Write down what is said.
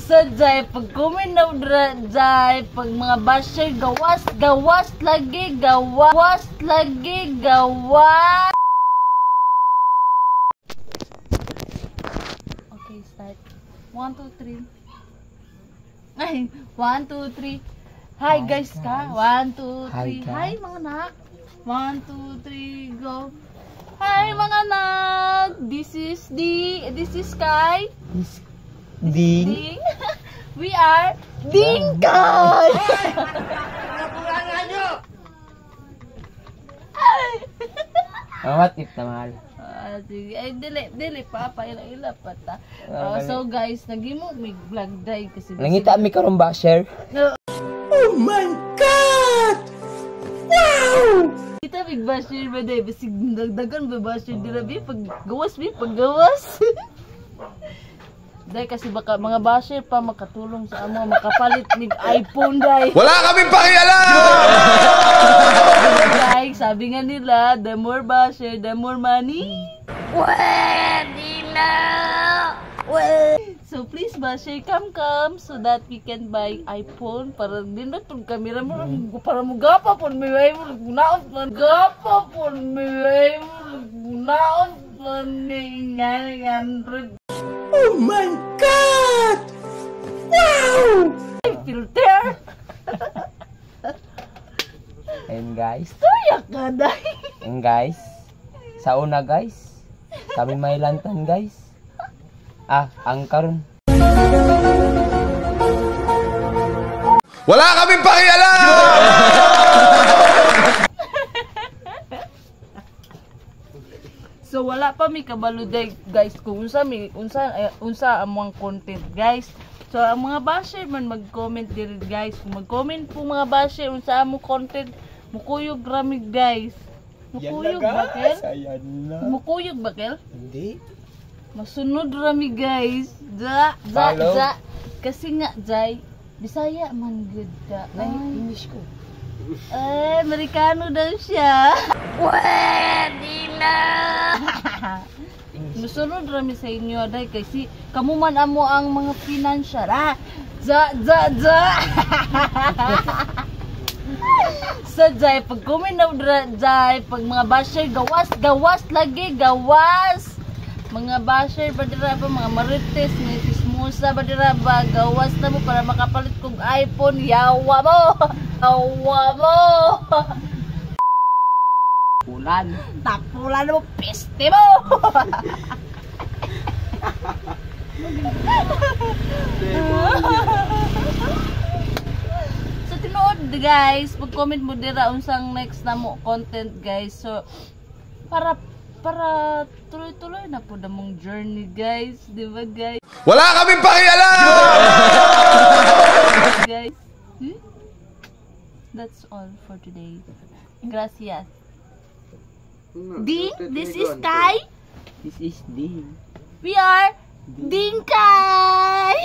Sa Jai, pag kuminaw Jai, pag mga basher, gawas lagi, gawas. Okay, start. 1, 2, 3. Ay, 1, 2, 3. Hi guys ka. 1, 2, 3. Hi mga nak. 1, 2, 3, go. Hi mga nak. This is Kai. Ding. We are Dingkay. Nakulangan nyo. What if na mahal? Sige. Ay, dili papa. Ila pa ta. So guys, nagimo may vlog day kasi. Nangita mi karon ba, share? Oh my God! Wow! Kita big basher ba day? Basig dagdagan ba basher dira bi paggawas. Dahil kasi baka mga basher pa makatulong sa amo makapalit nig iPhone day. Wala kaming pakialam! Guys, sabi nga nila, the more basher, the more money. Pwede na! So please basher, come so that we can buy iPhone para din na itong camera mo para mo gapa po may mo gunaon man gapa po may mo gunaon man nga. Oh my God! Wow! Filter! And guys, Tuyak ka dahil! and guys, sa una guys, kami may lantan guys. Ang karon. Wala kaming pakialam! So wala pa mi kabalo day guys kung unsa among content guys. So ang mga basher man mag-comment diri guys. Kung mag-comment po mga basher unsa amo content, mukuyog rami guys. Mukuyog bakel? Mukuyog bakel? Hindi. Masunod rami guys. Ja. Kasi nga Jai, Bisaya man gud da. English ko. Amerikano daw siya. Pwede na! Musunod rami sa inyo day kasi kamo man amo ang mga financial. Ja. Sa Jai, pag kuminaw Jai, pag mga basher, gawas lagi, gawas. Mga basher ba dira ba, mga marites, mga sismusa ba dira ba, gawas na mo para makapalit kong iPhone, yawa mo! Tapulan mo, piste mo! So tinuod guys, pag-comment mo dira unsang next na mo content guys. So para tuloy-tuloy na po na mong journey guys, di ba guys? Wala kaming pakialam! Guys, that's all for today. Gracias. Ding, this is Kai. This is Ding. We are Dingkay.